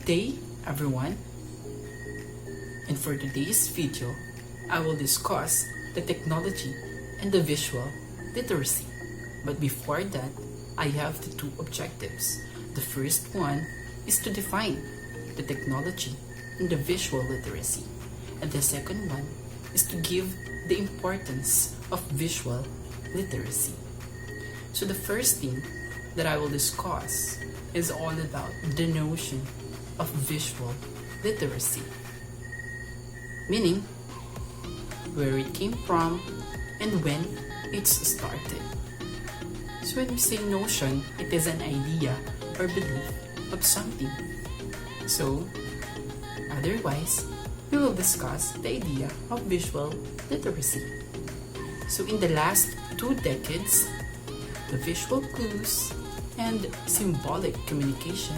day, everyone, and for today's video, I will discuss the technology and the visual literacy. But before that, I have the two objectives. The first one is to define the technology and the visual literacy. And the second one is to give the importance of visual literacy. So the first thing that I will discuss is all about the notion of visual literacy, meaning where it came from and when it started. So when we say notion, it is an idea or belief of something. So otherwise, we will discuss the idea of visual literacy. So in the last 2 decades, the visual clues and symbolic communication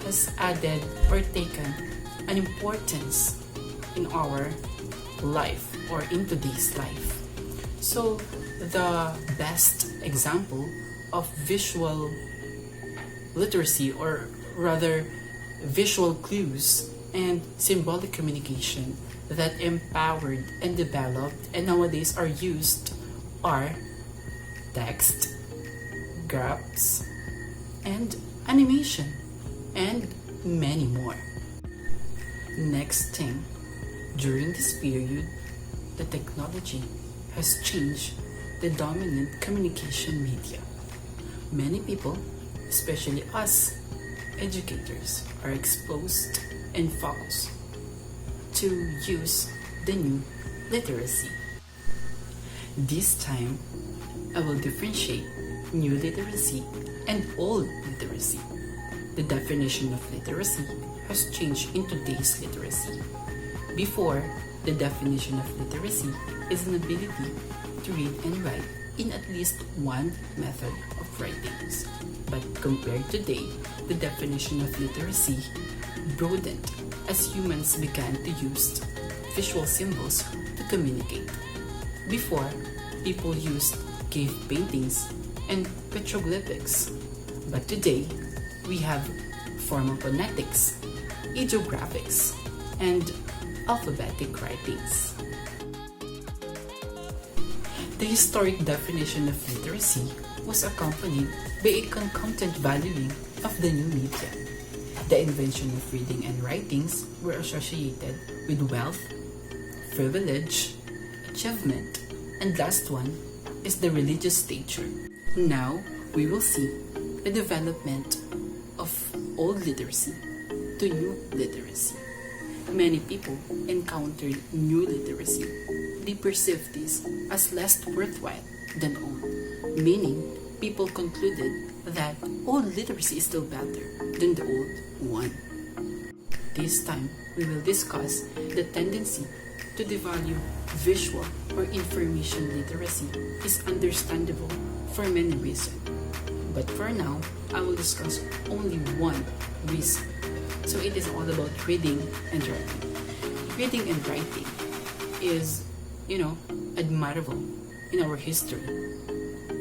has added or taken an importance in our life or in today's life. So the best example of visual literacy, or rather visual clues and symbolic communication that empowered and developed and nowadays are used, are text, graphs, and animation, and many more. Next thing, during this period, the technology has changed the dominant communication media. Many people, especially us, educators, are exposed and focused to use the new literacy. This time, I will differentiate new literacy and old literacy. The definition of literacy has changed in today's literacy. Before, the definition of literacy is an ability to read and write in at least one method of writings. But compared today, the definition of literacy broadened as humans began to use visual symbols to communicate. Before, people used cave paintings and petroglyphics. But today, we have formal phonetics, ideographics, and alphabetic writings. The historic definition of literacy was accompanied by a concomitant valuing of the new media. The invention of reading and writings were associated with wealth, privilege, achievement, and last one is the religious stature. Now, we will see the development of old literacy to new literacy. Many people encountered new literacy. They perceived this as less worthwhile than old, meaning people concluded that old literacy is still better than the old one. This time, we will discuss the tendency to devalue visual or information literacy is understandable for many reasons. But for now, I will discuss only one reason. So it is all about reading and writing. Reading and writing is, admirable in our history.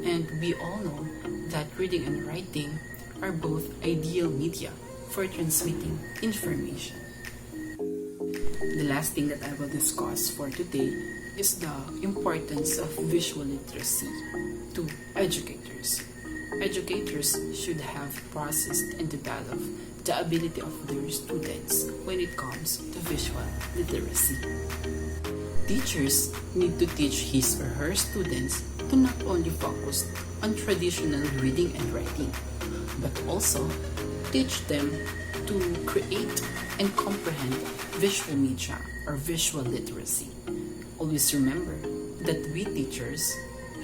And we all know that reading and writing are both ideal media for transmitting information. The last thing that I will discuss for today is the importance of visual literacy to educators. Educators should have processed and developed the ability of their students when it comes to visual literacy. Teachers need to teach his or her students to not only focus on traditional reading and writing, but also teach them to create and comprehend visual media or visual literacy. Always remember that we teachers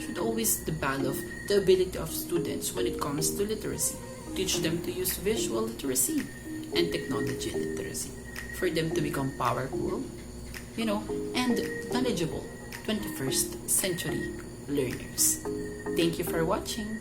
should always develop the ability of students when it comes to literacy. Teach them to use visual literacy and technology literacy for them to become powerful, and knowledgeable 21st century learners. Thank you for watching.